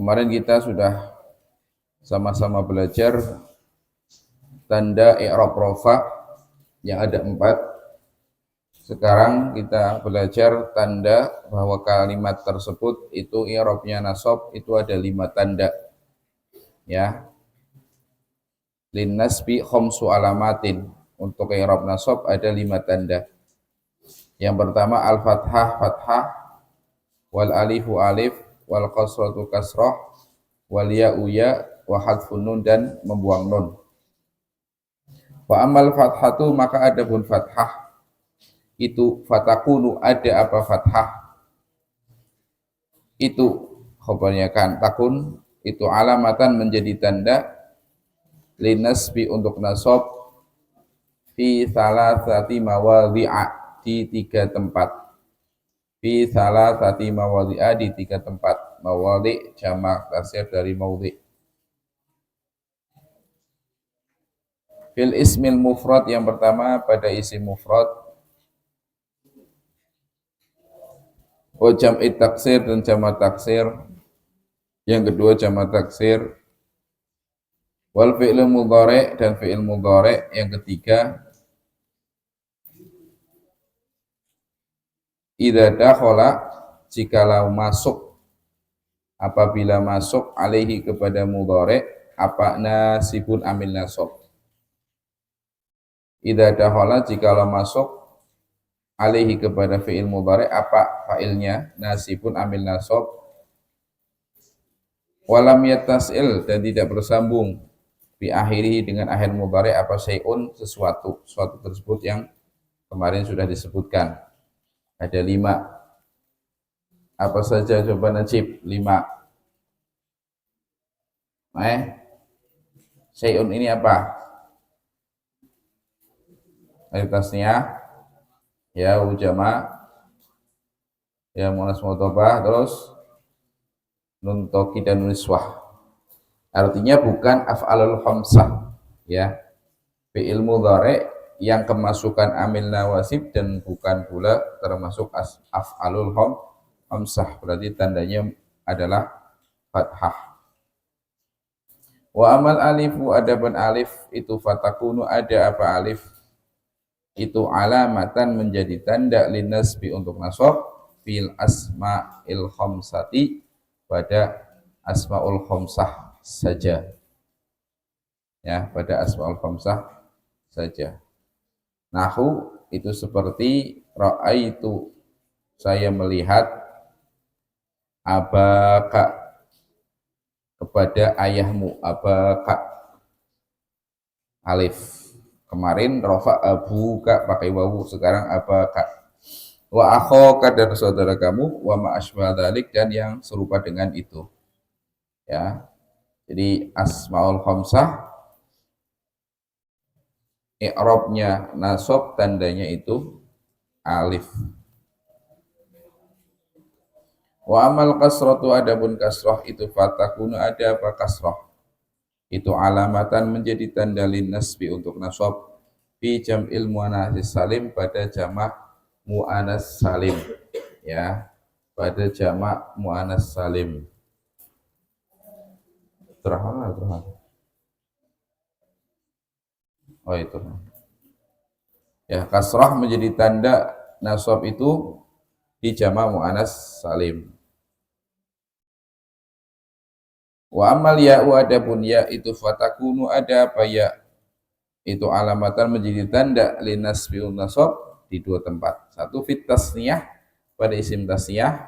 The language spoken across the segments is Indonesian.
Kemarin kita sudah sama-sama belajar tanda i'rab rafa yang ada 4. Sekarang kita belajar tanda bahwa kalimat tersebut itu i'rabnya nasab itu ada 5 tanda. Ya. Lin nasbi khamsu alamatin. Untuk i'rab nasab ada 5 tanda. Yang pertama al-fathah fathah, wal alifu alif, wal qasratu kasrah, wal ya'u ya, wa hadfun nun dan membuang nun. Wa amal fathatu maka ada pun fathah itu fatakunu ada apa fathah itu khabarnya kan takun itu alamatan menjadi tanda linasbi untuk nasab fi salasati mawadhi'a di 3 tempat fi salasati mawadhi'a di 3 tempat mawadhi' jamak taksir dari maudhi'. Fil ismil mufrad yang pertama pada isim mufrad, wa jam'i taksir dan jamak taksir, yang kedua jamak taksir, wal fi'il mudhari' dan fi'il mudhari', yang ketiga idza dakhala jikalau masuk, apabila masuk alaihi kepada mudhari' apa nasibun amil nasab. Idza dakhala jikalau masuk alaihi kepada fi'il mudhari' apa fa'ilnya nasibun amil nasab, walam yattasil dan tidak bersambung bi akhirih dengan akhir mudhari' apa syai'un sesuatu tersebut yang kemarin sudah disebutkan. Ada 5. Apa saja coba Najib? 5. Syai'un ini apa? Alif tasniyah, ya ujama, ya muannas mudhofah, terus nun tauqid dan nun niswah. Artinya bukan af'alul khamsah, ya. Fi'il mudhari' yang kemasukan amil nawasib dan bukan pula termasuk af'alul khamsah, berarti tandanya adalah fathah. Wa amal alifu adaban alif itu fatakunu ada apa alif itu alamatan menjadi tanda linasbi untuk nasab fil asma'il khamsati pada asma'ul khamsah saja, ya, pada asma'ul khamsah saja. Nahu itu seperti ra'aitu saya melihat abaka kepada ayahmu, abaka alif. Kemarin rofa abuka pakai wawu, sekarang abaka. Wa akhaka dan saudara kamu, wa ma asbah dzalik dan yang serupa dengan itu. Ya. Jadi asmaul khamsah i'rabnya nasab tandanya itu alif. Wa amal kasratu adapun kasrah itu fatakunu ada apa kasrah itu alamatan menjadi tanda lin nasbi untuk nasab fi jam'il muannats salim pada jamak muannats salim, ya, pada jamak muannats salim. Terhal. Oh itu. Ya, kasrah menjadi tanda nasab itu di jamak muannats salim. Wa amal ya'u adapun ya itu fatakunu ada apa ya itu alamatan menjadi tanda linasbiun nasab di 2 tempat. Satu fit tasniyah pada isim tasniyah,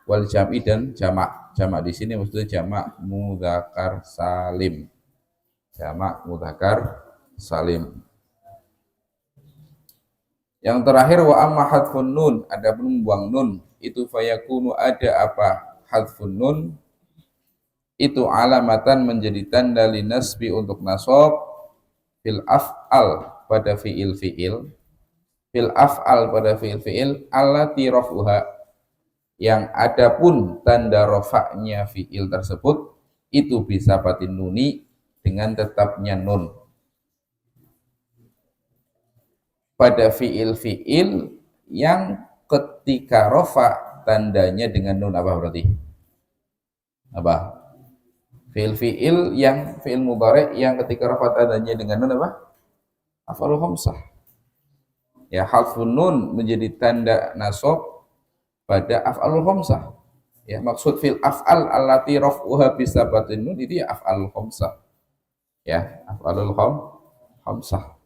wal jam'i dan jamak. Jamak di sini maksudnya jamak mudzakkar salim. Jamak mudzakkar salim. Yang terakhir wa amma hadfun nun adapun membuang nun itu fayakunu ada apa hadfun nun itu alamatan menjadi tanda linasbi untuk nasab fil af'al pada fi'il fil af'al pada fi'il allati raf'uha yang adapun tanda rafa'nya fi'il tersebut itu bisa batin nuni dengan tetapnya nun pada fi'il yang ketika rafa tandanya dengan nun apa berarti? Apa? Fiil yang fiil mudhari yang ketika rafa tandanya dengan nun apa? Af'alul khamsah. Ya, harfun nun menjadi tanda nasab pada af'alul khamsah. Ya, maksud fil af'al allati raf'uha bi sabatin nun itu ya af'alul khamsah. Ya, af'alul khamsah.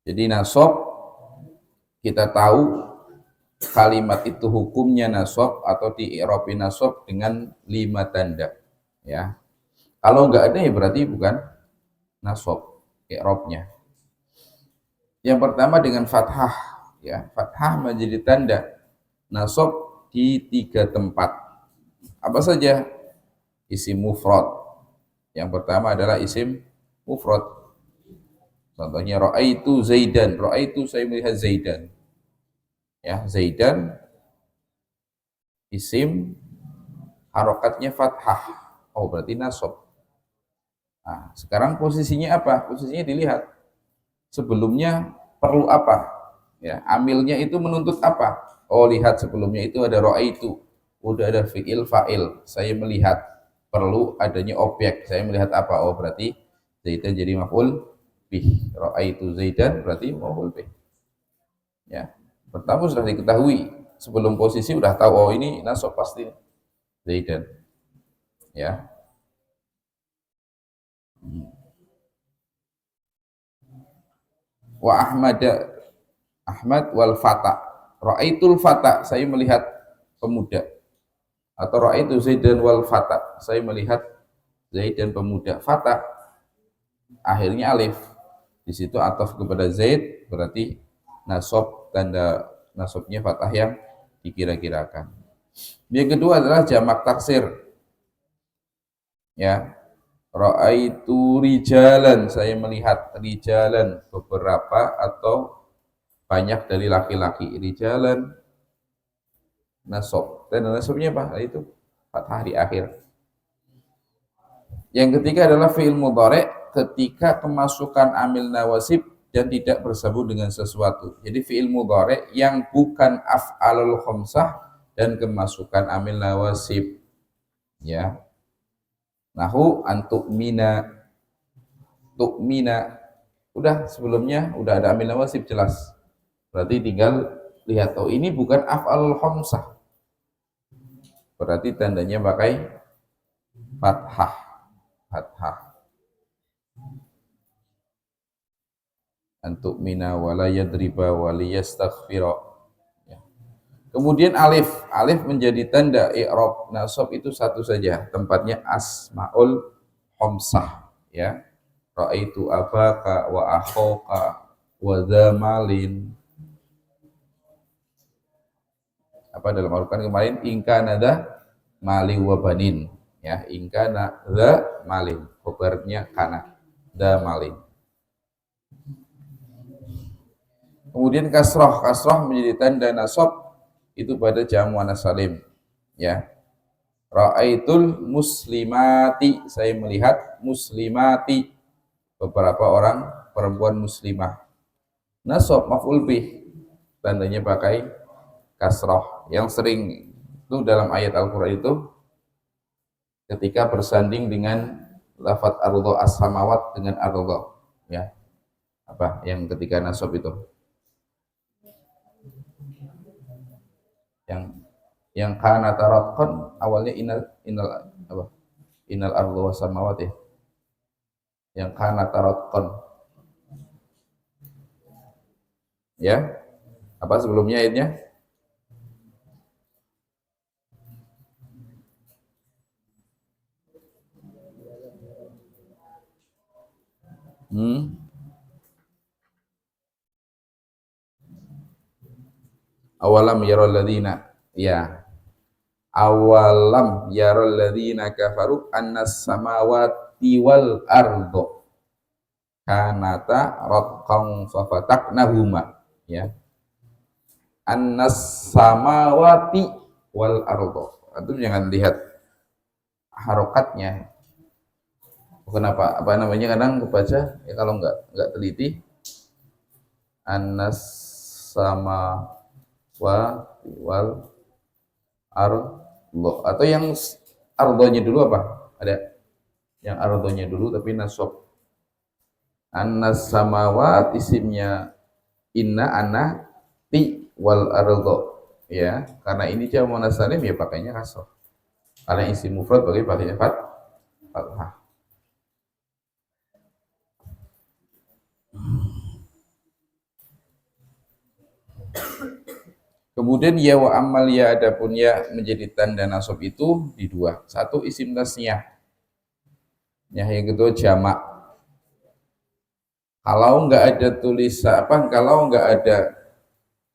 Jadi nasab kita tahu kalimat itu hukumnya nasab atau di'irabi nasab dengan 5 tanda. Ya. Kalau enggak ada ya berarti bukan nasab i'rabnya. Yang pertama dengan fathah, ya. Fathah menjadi tanda nasab di 3 tempat. Apa saja? Isim mufrad. Yang pertama adalah isim mufrad. Contohnya ra'aitu Zaidan, ra'aitu saya melihat Zaidan. Ya, Zaidan isim harokatnya fathah. Oh, berarti nasab. Nah, sekarang posisinya apa? Posisinya dilihat. Sebelumnya perlu apa? Ya, amilnya itu menuntut apa? Oh, lihat sebelumnya itu ada ra'aitu. Udah ada fi'il fa'il. Saya melihat. Perlu adanya objek. Saya melihat apa? Oh, berarti Zaidan jadi maf'ul bih. Ra'aitu Zaidan berarti maf'ul bih. Ya. Pertama sudah diketahui. Sebelum posisi udah tahu oh ini nasab pasti Zaidan. Ya. Wa Ahmad wal fata. Ra'aitul fata, saya melihat pemuda. Atau ra'aitu Zaidan wal fata, saya melihat Zaid dan pemuda. Fata akhirnya alif. Di situ ataf kepada Zaid berarti nasab, tanda nasabnya fathah yang dikira-kirakan. Yang kedua adalah jamak taksir. Ya. Ra'aitu rijalan, saya melihat rijalan beberapa atau banyak dari laki-laki. Rijalan nasab. Dan nasabnya apa? Itu fathah di akhir. Yang ketiga adalah fi'il mudhari ketika kemasukan amil nawasib dan tidak bersambung dengan sesuatu. Jadi fi'il mudhari yang bukan af'alul khamsah dan kemasukan amil nawasib. Ya. Nahu antu'mina, tu'mina. Udah sebelumnya udah ada amil nawasib jelas. Berarti tinggal lihat oh ini bukan af'alul khamsah. Berarti tandanya pakai fathah. Fathah. Antu'mina wa la yadriba wa liyastaghfira. Ya. Kemudian alif. Alif menjadi tanda i'rab nasab itu satu saja. Tempatnya asmaul khamsah. Ya. Ra'aitu abaka wa akhaka wa zamalin. Apa dalam Al-Quran kemarin? Ingka nada mali wa banin. Ya, ingka nada malin. Khobarnya kana. Da malin. Kemudian kasroh. Kasroh menjadi tanda nasab itu pada jamu muannats salim. Ya. Ra'aitul muslimati, saya melihat muslimati, beberapa orang perempuan muslimah. Nasab maf'ul bih, tandanya pakai kasroh. Yang sering itu dalam ayat Al-Qur'an itu ketika bersanding dengan lafaz ardho as-samawat dengan ardho, ya. Apa yang ketika nasab itu? Yang kana taratqan awalnya inal apa? Inal ardho was samawati. Yang kana taratqan. Ya. Apa sebelumnya ayatnya? Awalam yaral ladzina, ya. Awalam yaral ladzina kafaru annas samawati wal ardo kanata ratqan fafataknahuma, ya. Annas samawati wal ardo. Antum jangan lihat harokatnya. Kenapa? Apa namanya kadang kebaca ya kalau enggak teliti annas sama wa wal ardo, atau yang ardonya dulu apa? Ada yang ardonya dulu tapi nasab. Annas samawat isimnya inna ana ti wal ardo, ya, karena ini jamu muannas salim ya pakainya kasroh. Kalau isim mufrad pakainya fathah. Kemudian ya wa amal ya, adapun ya menjadi tanda nasab itu di dua. Satu isim tasniyah. Ya, yang kedua jamak. Kalau enggak ada tulisan kalau enggak ada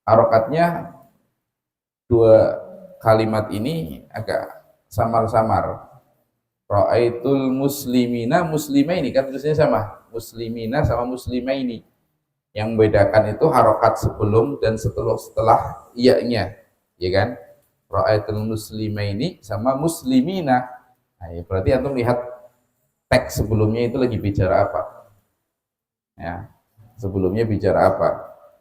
harokatnya, dua kalimat ini agak samar-samar. Ra'aitul muslimina muslimaini, kan tulisnya sama. Muslimina sama muslimaini. Yang membedakan itu harokat sebelum dan setelah iya-nya, ya kan? Ra'aitul muslimaini sama muslimina. Nah, ya berarti antum lihat teks sebelumnya itu lagi bicara apa. Ya, sebelumnya bicara apa?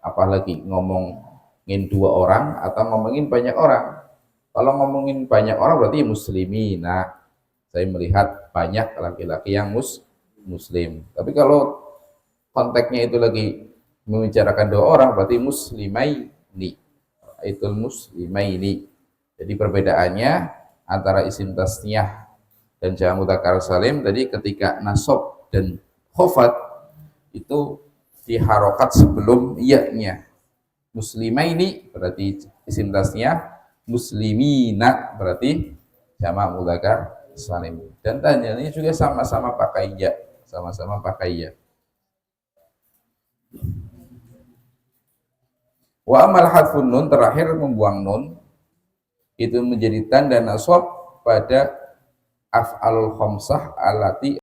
Apalagi ngomongin dua orang atau ngomongin banyak orang. Kalau ngomongin banyak orang berarti muslimina. Saya melihat banyak laki-laki yang muslim. Tapi kalau konteksnya itu lagi membicarakan dua orang berarti muslimaini. Itu muslimaini. Jadi perbedaannya antara isim tasniyah dan jamak mudzakkar salim tadi ketika nasab dan khafat itu diharokat sebelum iya-nya. Muslimaini berarti isim tasniyah, muslimina berarti jamak mudzakkar salim. Dan tandanya juga sama-sama pakai ya, sama-sama pakai ya. Wa amal hadfun nun, terakhir membuang nun, itu menjadi tanda nasab pada af'alul khamsah alati